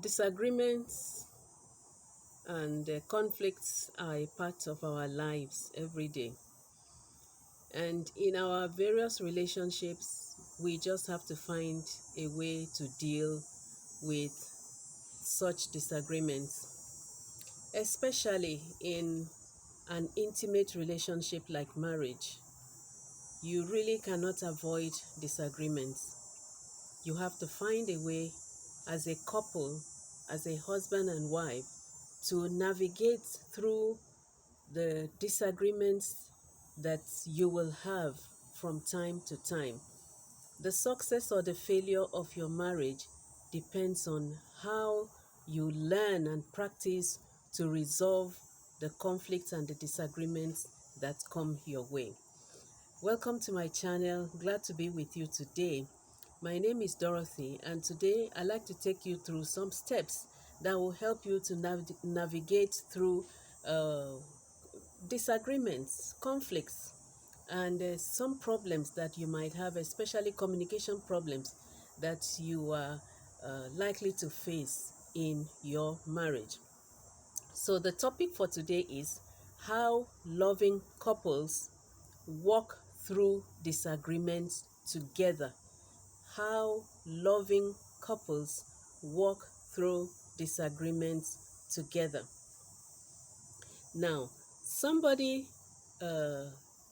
Disagreements and conflicts are a part of our lives every day. And in our various relationships, we just have to find a way to deal with such disagreements, especially in an intimate relationship like marriage. You really cannot avoid disagreements. You have to find a way as a couple, as a husband and wife, to navigate through the disagreements that you will have from time to time. The success or the failure of your marriage depends on how you learn and practice to resolve the conflicts and the disagreements that come your way. Welcome to my channel. Glad to be with you today. My name is Dorothy, and today I'd like to take you through some steps that will help you to navigate through uh, disagreements, conflicts, and some problems that you might have, especially communication problems that you are likely to face in your marriage. So, the topic for today is how loving couples walk through disagreements together. How loving couples walk through disagreements together. Now, somebody uh,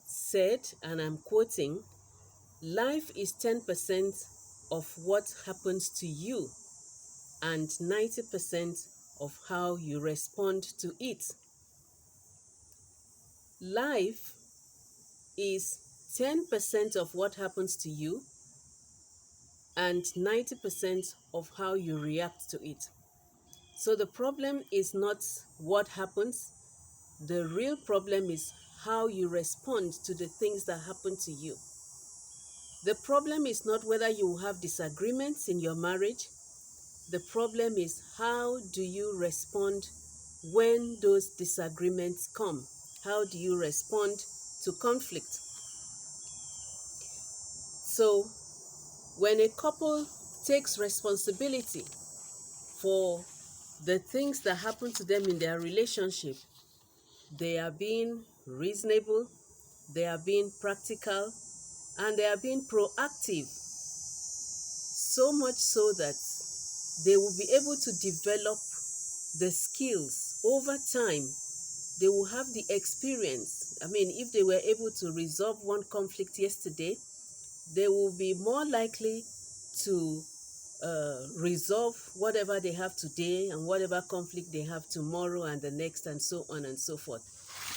said, and I'm quoting, life is 10% of what happens to you and 90% of how you respond to it. Life is 10% of what happens to you and 90% of how you react to it. So the problem is not what happens, the real problem is how you respond to the things that happen to you. The problem is not whether you have disagreements in your marriage. The problem is how do you respond when those disagreements come? How do you respond to conflict? So, when a couple takes responsibility for the things that happen to them in their relationship, they are being reasonable, they are being practical, and they are being proactive, so much so that they will be able to develop the skills over time. They will have the experience. I mean, if they were able to resolve one conflict yesterday, they will be more likely to resolve whatever they have today and whatever conflict they have tomorrow and the next, and so on and so forth.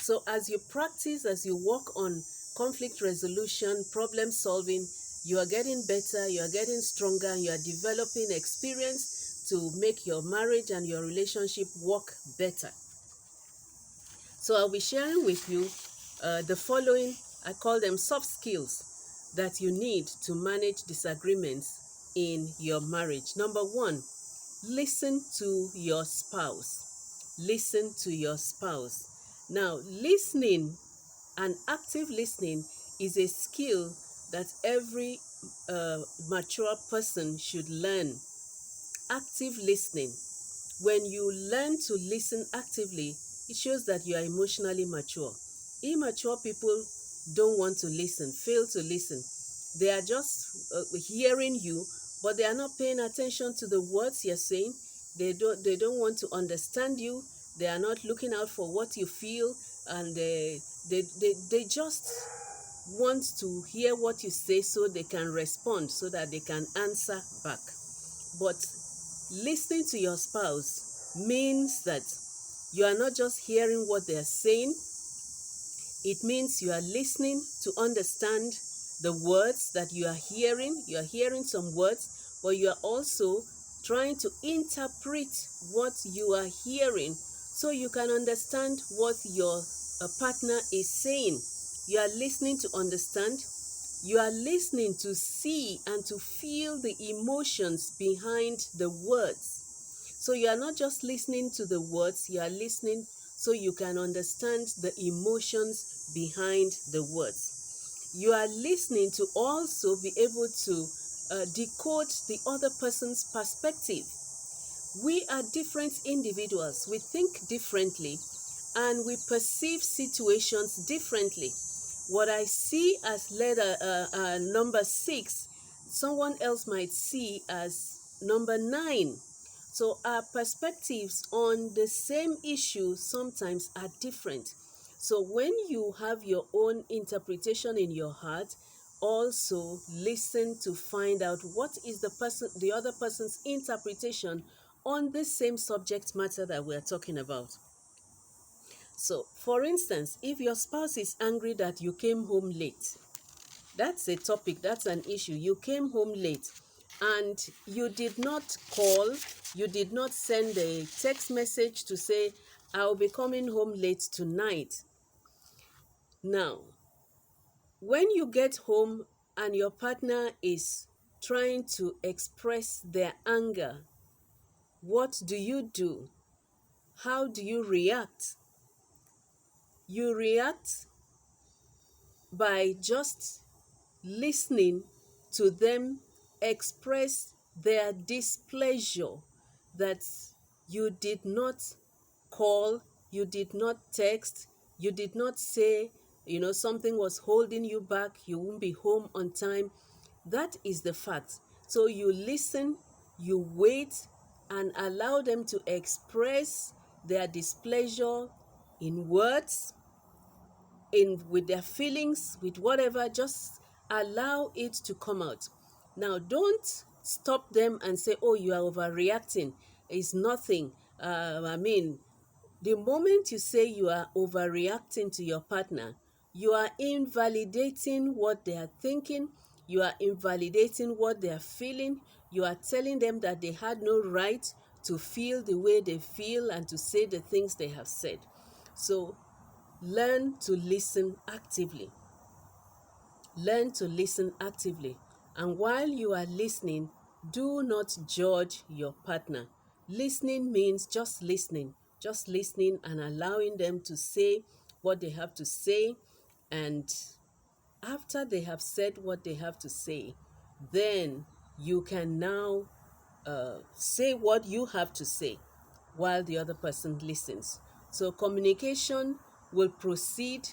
So as you practice, as you work on conflict resolution, problem solving, you are getting better, you are getting stronger, and you are developing experience to make your marriage and your relationship work better. So I'll be sharing with you the following, I call them soft skills that you need to manage disagreements in your marriage. Number one, listen to your spouse. Listen to your spouse. Now, listening and active listening is a skill that every mature person should learn. Active listening. When you learn to listen actively, it shows that you are emotionally mature. Immature people don't want to listen, fail to listen. They are just hearing you, but they are not paying attention to the words you're saying. They don't want to understand you. They are not looking out for what you feel, and they just want to hear what you say so they can respond, so that they can answer back. But listening to your spouse means that you are not just hearing what they are saying. It means you are listening to understand the words that you are hearing. You are hearing some words, but you are also trying to interpret what you are hearing so you can understand what your partner is saying. You are listening to understand. You are listening to see and to feel the emotions behind the words. So you are not just listening to the words, you are listening so you can understand the emotions behind the words. You are listening to also be able to decode the other person's perspective. We are different individuals. We think differently and we perceive situations differently. What I see as letter number 6, someone else might see as number 9. So our perspectives on the same issue sometimes are different. So when you have your own interpretation in your heart, also listen to find out what is the other person's interpretation on the same subject matter that we're talking about. So, for instance, if your spouse is angry that you came home late, that's a topic, that's an issue. You came home late and you did not call, you did not send a text message to say, I'll be coming home late tonight. Now, when you get home and your partner is trying to express their anger, what do you do? How do you react? You react by just listening to them express their displeasure that you did not call, you did not text, you did not say, something was holding you back, you won't be home on time. That is the fact. So you listen, you wait, and allow them to express their displeasure in words, in with their feelings, with whatever. Just allow it to come out. Now, don't stop them and say, oh, you are overreacting, it's nothing. The moment you say you are overreacting to your partner, you are invalidating what they are thinking, you are invalidating what they are feeling, you are telling them that they had no right to feel the way they feel and to say the things they have said. So learn to listen actively. Learn to listen actively. And while you are listening, do not judge your partner. Listening means just listening and allowing them to say what they have to say. And after they have said what they have to say, then you can now say what you have to say while the other person listens. So communication will proceed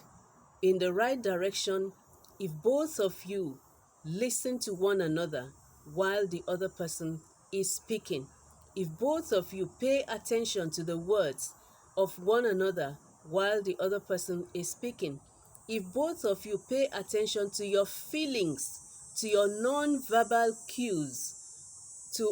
in the right direction if both of you listen to one another while the other person is speaking. If both of you pay attention to the words of one another while the other person is speaking. If both of you pay attention to your feelings, to your non-verbal cues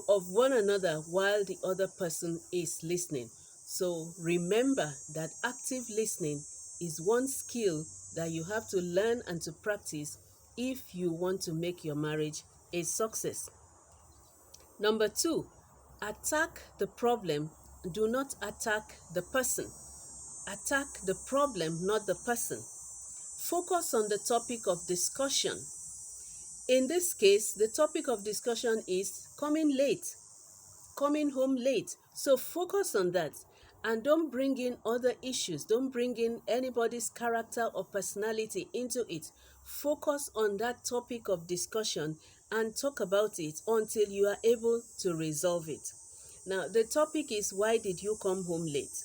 of one another while the other person is listening. So remember that active listening is one skill that you have to learn and to practice if you want to make your marriage a success. Number 2, attack the problem. Do not attack the person. Attack the problem, not the person. Focus on the topic of discussion. In this case, the topic of discussion is coming home late. So focus on that and don't bring in other issues. Don't bring in anybody's character or personality into it. Focus on that topic of discussion and talk about it until you are able to resolve it. Now, the topic is, why did you come home late?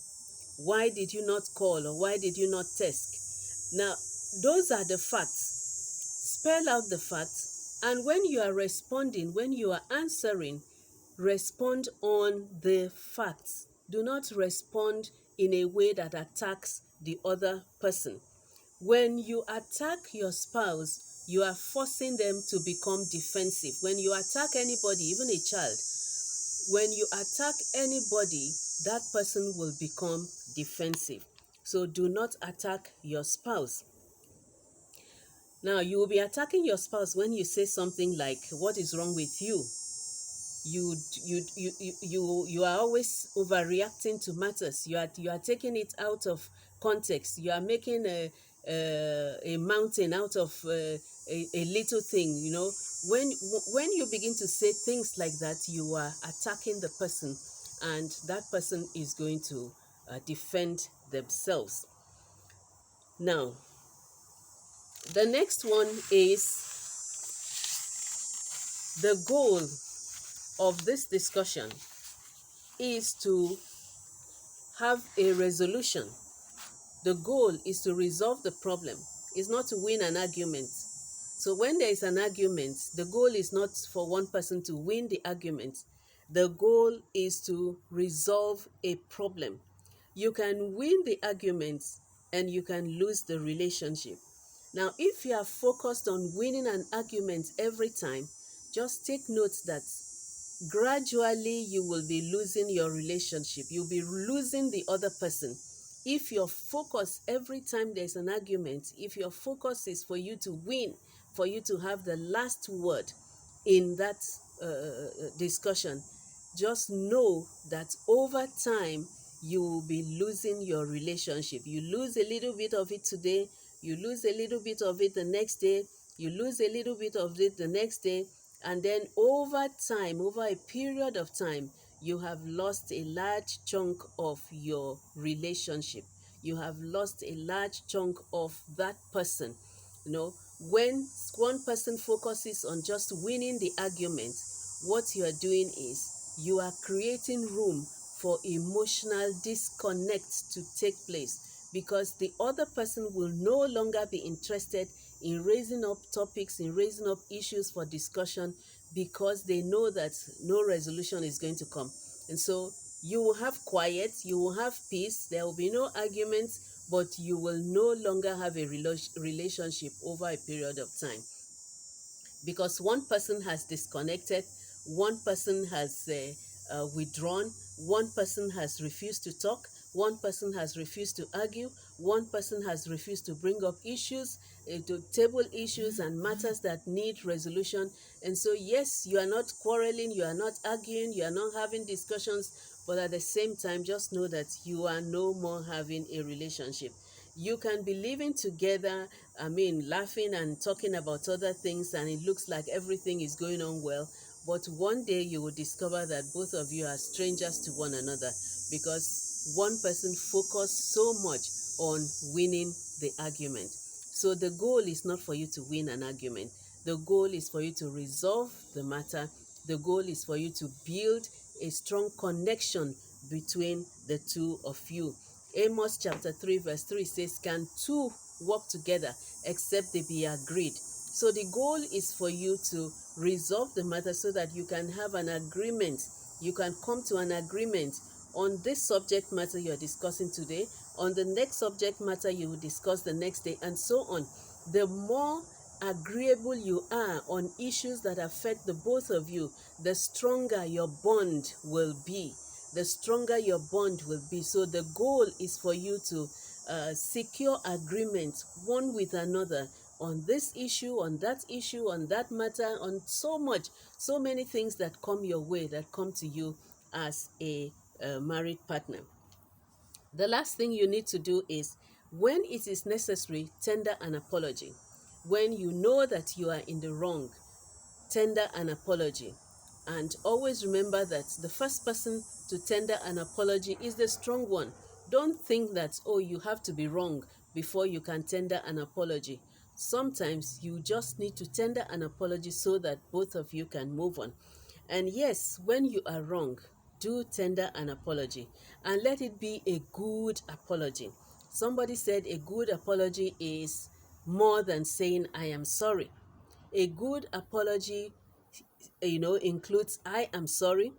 Why did you not call, or why did you not text? Now, those are the facts. Spell out the facts, and when you are responding, when you are answering, respond on the facts. Do not respond in a way that attacks the other person. When you attack your spouse, you are forcing them to become defensive. When you attack anybody, even a child, when you attack anybody, that person will become defensive. So do not attack your spouse. Now, you will be attacking your spouse when you say something like, what is wrong with you? You are always overreacting to matters. You are taking it out of context. You are making a mountain out of a little thing. When you begin to say things like that, you are attacking the person, and that person is going to defend themselves. Now, the next one is the goal of this discussion is to have a resolution. The goal is to resolve the problem. It's not to win an argument. So when there is an argument, the goal is not for one person to win the argument. The goal is to resolve a problem. You can win the argument and you can lose the relationship. Now, if you are focused on winning an argument every time, just take note that gradually you will be losing your relationship. You'll be losing the other person. If your focus every time there's an argument, if your focus is for you to win, for you to have the last word in that discussion, just know that over time you will be losing your relationship. You lose a little bit of it today, you lose a little bit of it the next day, you lose a little bit of it the next day, and then over time, over a period of time, you have lost a large chunk of your relationship. You have lost a large chunk of that person. You know, when one person focuses on just winning the argument, what you are doing is you are creating room for emotional disconnect to take place, because the other person will no longer be interested in raising up topics, in raising up issues for discussion, because they know that no resolution is going to come. And so you will have quiet, you will have peace, there will be no arguments, but you will no longer have a relationship over a period of time, because one person has disconnected, one person has withdrawn, one person has refused to talk, one person has refused to argue, one person has refused to bring up issues, to table issues and matters that need resolution. And so, yes, you are not quarreling, you are not arguing, you are not having discussions, but at the same time, just know that you are no more having a relationship. You can be living together, laughing and talking about other things, and it looks like everything is going on well. But one day you will discover that both of you are strangers to one another, because one person focused so much on winning the argument. So the goal is not for you to win an argument. The goal is for you to resolve the matter. The goal is for you to build a strong connection between the two of you. Amos chapter 3 verse 3 says, "Can two work together except they be agreed?" So the goal is for you to resolve the matter so that you can have an agreement. You can come to an agreement on this subject matter you're discussing today. On the next subject matter you will discuss the next day, and so on. The more agreeable you are on issues that affect the both of you, the stronger your bond will be. The stronger your bond will be. So the goal is for you to secure agreement one with another on this issue, on that issue, on that matter, on so many things that come your way, that come to you as a married partner. The last thing you need to do is, when it is necessary, tender an apology. When you know that you are in the wrong, tender an apology. And always remember that the first person to tender an apology is the strong one. Don't think that, oh, you have to be wrong before you can tender an apology. Sometimes you just need to tender an apology so that both of you can move on. And yes, when you are wrong, do tender an apology, and let it be a good apology. Somebody said a good apology is more than saying I am sorry. A good apology, includes I am sorry,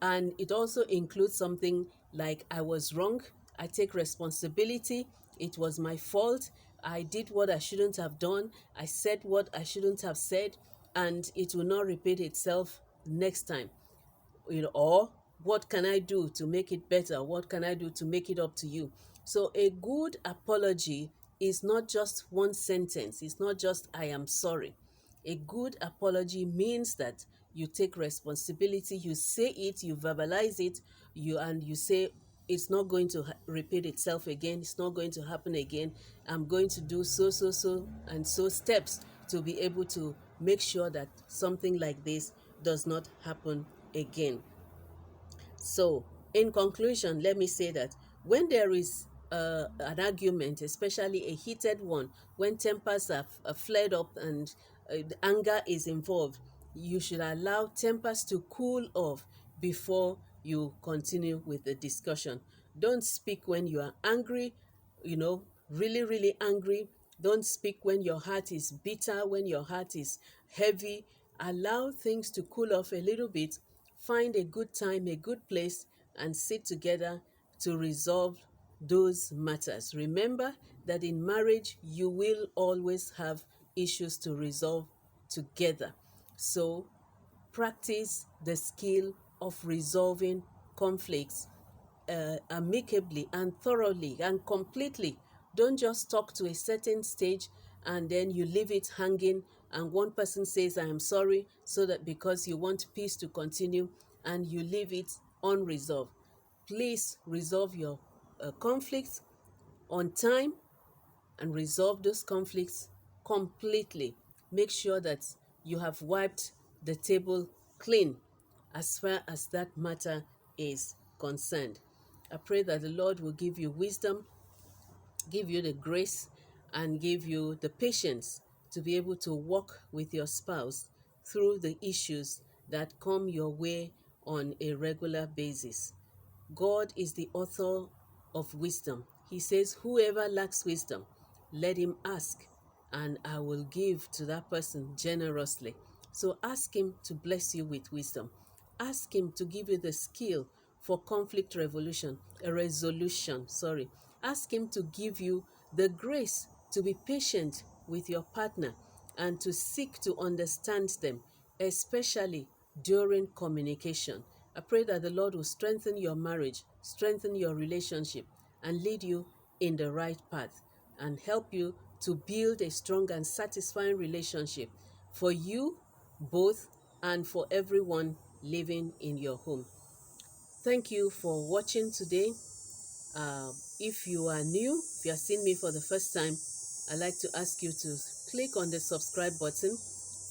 and it also includes something like I was wrong, I take responsibility, it was my fault, I did what I shouldn't have done, I said what I shouldn't have said, and it will not repeat itself next time. Or what can I do to make it better? What can I do to make it up to you? So a good apology is not just one sentence. It's not just I am sorry. A good apology means that you take responsibility, you say it, you verbalize it, you say it's not going to repeat itself again, it's not going to happen again. I'm going to do so and so steps to be able to make sure that something like this does not happen again. So, in conclusion, let me say that when there is an argument, especially a heated one, when tempers are flared up and anger is involved, you should allow tempers to cool off before you continue with the discussion. Don't speak when you are angry, really, really angry. Don't speak when your heart is bitter, when your heart is heavy. Allow things to cool off a little bit. Find a good time, a good place, and sit together to resolve those matters. Remember that in marriage, you will always have issues to resolve together. So practice the skill of resolving conflicts amicably and thoroughly and completely. Don't just talk to a certain stage and then you leave it hanging, and one person says, I am sorry, so that because you want peace to continue, and you leave it unresolved. Please resolve your conflicts on time and resolve those conflicts completely. Make sure that you have wiped the table clean as far as that matter is concerned. I pray that the Lord will give you wisdom, give you the grace, and give you the patience to be able to walk with your spouse through the issues that come your way on a regular basis. God is the author of wisdom. He says, whoever lacks wisdom, let him ask, and I will give to that person generously. So ask him to bless you with wisdom. Ask him to give you the skill for conflict resolution. Ask him to give you the grace to be patient with your partner and to seek to understand them, especially during communication. I pray that the Lord will strengthen your marriage, strengthen your relationship, and lead you in the right path and help you to build a strong and satisfying relationship for you both and for everyone living in your home. Thank you for watching today. If you are new, if you are seeing me for the first time, I'd like to ask you to click on the subscribe button,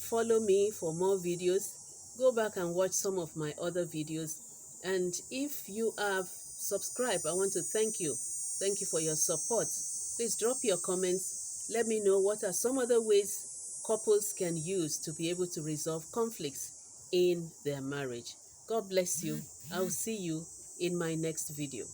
follow me for more videos, go back and watch some of my other videos. And if you have subscribed, I want to thank you. Thank you for your support. Please drop your comments. Let me know what are some other ways couples can use to be able to resolve conflicts in their marriage. God bless you. I'll see you in my next video.